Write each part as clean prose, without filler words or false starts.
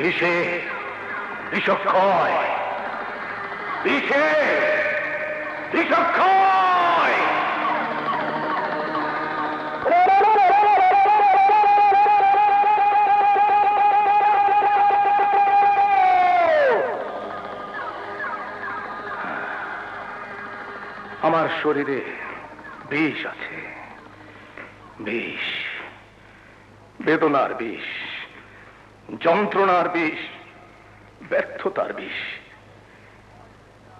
বিষে বিষক্ষয়, বিষে বিষক্ষয়। আমার শরীরে বিষ আছে, বিষ, বেদনার বিষ, যন্ত্রণার বিষ, ব্যর্থতার বিষ।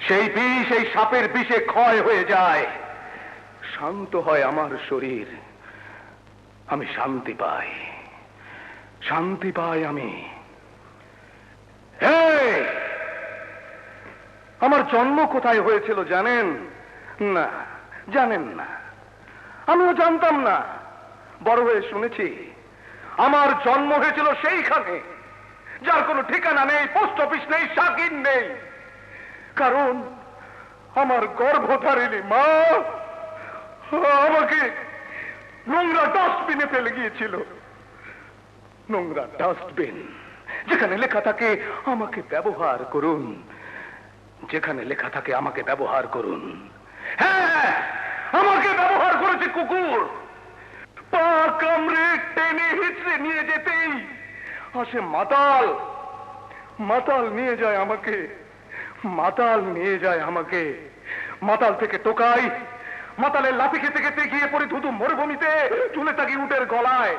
সেই বিষ এই সাপের বিষে ক্ষয় হয়ে যায়, শান্ত হয় আমার শরীর, আমি শান্তি পাই, শান্তি পাই আমি। আমার জন্ম কোথায় হয়েছিল জানেন? না, জানেন না, আমিও জানতাম না। বড় হয়ে শুনেছি আমার জন্ম হয়েছিল সেইখানে যার কোনো ঠিকানা নেই, পোস্ট অফিস নেই, শাকির নেই। কারণ আমার গর্ভধারিণী মা আমাকে নোংরা ডাস্টবিনে ফেলে গিয়েছিল। নোংরা ডাস্টবিন, যেখানে লেখা থাকে আমাকে ব্যবহার করুন, যেখানে লেখা থাকে আমাকে ব্যবহার করুন। হ্যাঁ, আমাকে ব্যবহার করেছে কুকুর। পা কামড়ে টেনে হিচড়ে নিয়ে যেতেই আসে মাতাল, মাতাল নিয়ে যায় আমাকে, মাতাল নিয়ে যায় আমাকে। মাতাল থেকে টোকাই, মাতালের লাফি খেতে খেতে গিয়ে পড়ে ধুধু মরুভূমিতে, চলে থাকি উটের গলায়।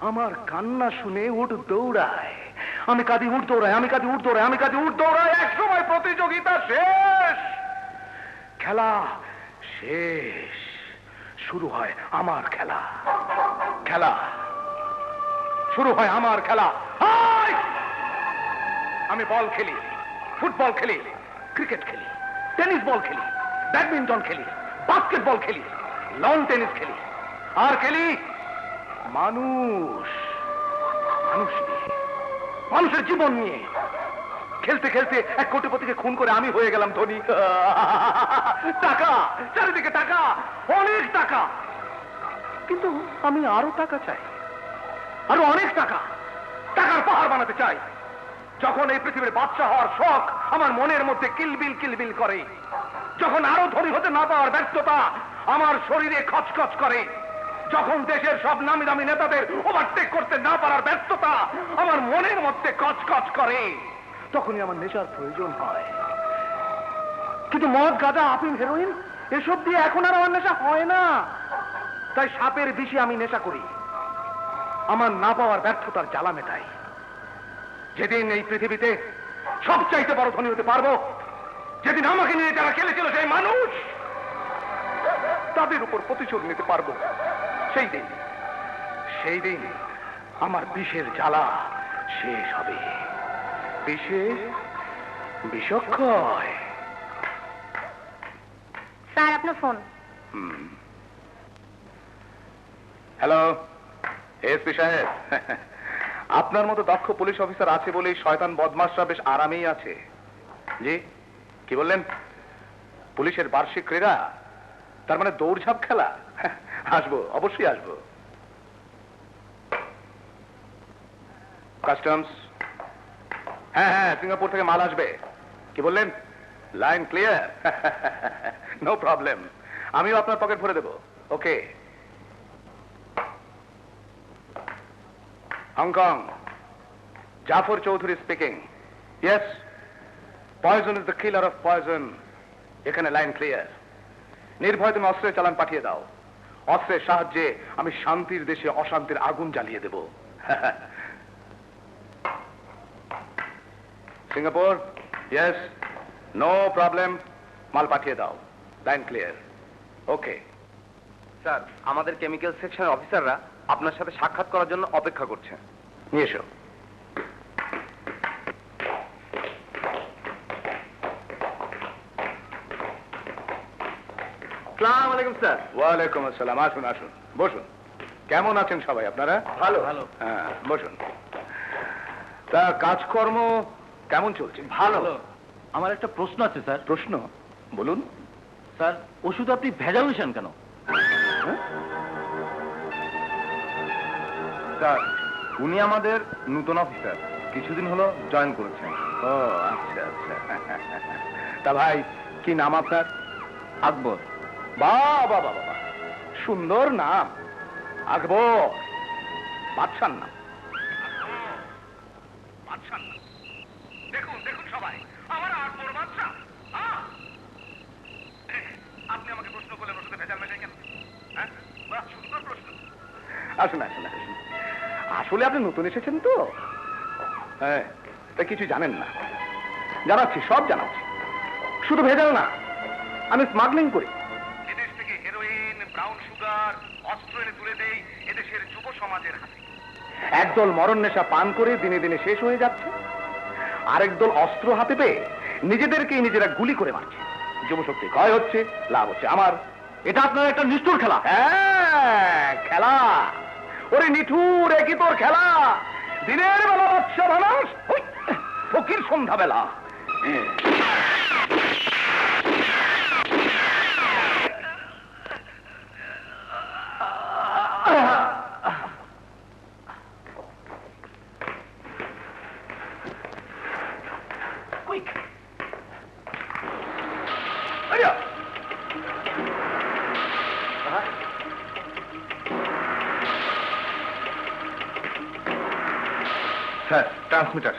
আমার কান্না শুনে উট দৌড়ায়, আমি কাঁদি, উট দৌড়ায়, আমি কাঁদি, উট দৌড়ায়, আমি কাঁদি, উট দৌড়ায়। এক সময় প্রতিযোগিতা শেষ, খেলা শেষ, শুরু হয় আমার খেলা। খেলা শুরু হয় আমার খেলা। আমি বল খেলি, ফুটবল খেলি, ক্রিকেট খেলি, টেনিস বল খেলি, ব্যাডমিন্টন খেলি, বাস্কেটবল খেলি, লন টেনিস খেলি, আর খেলি মানুষ, মানুষ নিয়ে, মানুষের জীবন নিয়ে। খেলতে খেলতে এক কোটিপতিকে খুন করে আমি হয়ে গেলাম ধনী। টাকা, চারিদিকে টাকা, অনেক টাকা। কিন্তু আমি আরো টাকা চাই, আরো অনেক টাকা, টাকার পাহাড় বানাতে চাই। যখন এই পৃথিবীর বাদশা হওয়ার শখ আমার মনের মধ্যে কিলবিল কিলবিল করে, যখন আরো ধনী হতে না পাওয়ার ব্যর্থতা আমার শরীরে খচখচ করে, যখন দেশের সব নামি দামি নেতাদের ওভারটেক করতে না পারার ব্যর্থতা আমার মনের মধ্যে কচকচ করে, তখনই আমার নেশার প্রয়োজন হয়। কিন্তু মদ, গাঁজা, আফিম, হেরোইন এসব দিয়ে এখন আর আমার নেশা হয় না। তাই সাপের বিষে আমি নেশা করি, আমার না পাওয়ার ব্যর্থতার জ্বালা মেটাই। যেদিন এই পৃথিবীতে সবচাইতে বড় ধনী হতে পারবো, যেদিন আমাকে নিয়ে যারা খেলেছিল সেই মানুষ, তাদের উপর প্রতিশোধ নিতে পারবো, সেই দিন, সেই দিন আমার বিষের জ্বালা শেষ হবে। বিষে বিষক্ষয়। স্যার, আপনার ফোন। হ্যালো, এসপি সাহেব। আপনার মতো দক্ষ পুলিশ অফিসার আছে বলেই শয়তান বদমাশরা বেশ আরামেই আছে। জি, কি বললেন? পুলিশের বার্ষিক ক্রীড়া, তার মানে দৌড়ঝাঁপ খেলা? আসবো, অবশ্যই আসবো। কাস্টমস, হ্যাঁ হ্যাঁ, সিঙ্গাপুর থেকে মাল আসবে। কি বললেন? Line clear? নো প্রবলেম, আমিও আপনার পকেট ভরে দেবো। Okay. Hong Kong, Jafar Chowdhury speaking. Yes, poison is the killer of poison. এখানে লাইন ক্লিয়ার। নির্ভয় তুমি অস্ত্রের চালান পাঠিয়ে দাও। অস্ত্রের সাহায্যে আমি শান্তির দেশে অশান্তির আগুন জ্বালিয়ে দেব। সিঙ্গাপুর, ইয়েস, নো প্রবলেম, মাল পাঠিয়ে দাও। Line clear. ওকে। স্যার, আমাদের কেমিক্যাল সেকশনের অফিসাররা আপনার সাথে সাক্ষাৎ করার জন্য অপেক্ষা করছে। নিয়ে এসো। আসসালামু আলাইকুম স্যার। ওয়ালাইকুম আসসালাম। আসুন আসুন, বসুন। কেমন আছেন সবাই আপনারা? ভালো ভালো। হ্যাঁ, বসুন। তা কাজকর্ম কেমন চলছে? ভালো। আমার একটা প্রশ্ন আছে স্যার। প্রশ্ন বলুন। স্যার, ওষুধ আপনি ভেজাল মিশান কেন? হ্যাঁ? স্যার, উনি আমাদের নতুন অফিসার। কিছুদিন হলো জয়েন করেছেন। ও আচ্ছা আচ্ছা। তা ভাই কি নাম আপনার? আকবর। বাবা বাবা বাবা, সুন্দর নাম, আকবর। বাদশার নাম, বাদশার নাম। দেখুন দেখুন সবাই, আমার আকবর বাদশা। আপনি আমাকে প্রশ্ন করলেন ওর সাথে ভেজাল মেশাই কেন? হ্যাঁ, বাহ, সুন্দর প্রশ্ন। আসুন আসুন আসুন, আসলে আপনি নতুন এসেছেন তো, হ্যাঁ, তা কিছু জানেন না। জানাচ্ছি, সব জানাচ্ছি। শুধু ভেজাল না, আমি স্মাগলিং করি। এদেশ থেকে হেরোইন, ব্রাউন সুগার, অস্ত্র এনে তুলে দেই এদেশের যুব সমাজের হাতে। একদল মরণ নেশা পান করে দিনে দিনে শেষ হয়ে যাচ্ছে, আরেক দল অস্ত্র হাতে পেয়ে নিজেদেরকেই নিজেরা গুলি করে মারছে। যুবশক্তি ক্ষয় হচ্ছে, লাভ হচ্ছে আমার। এটা আপনার একটা নিষ্ঠুর খেলা। হ্যাঁ, খেলা। ওরে নিঠুর, একই তোর খেলা। দিনের বেলা বাচ্চা মানুষ, ফকির সন্ধ্যাবেলা। Quick! Hurry up! Sir, transmitter.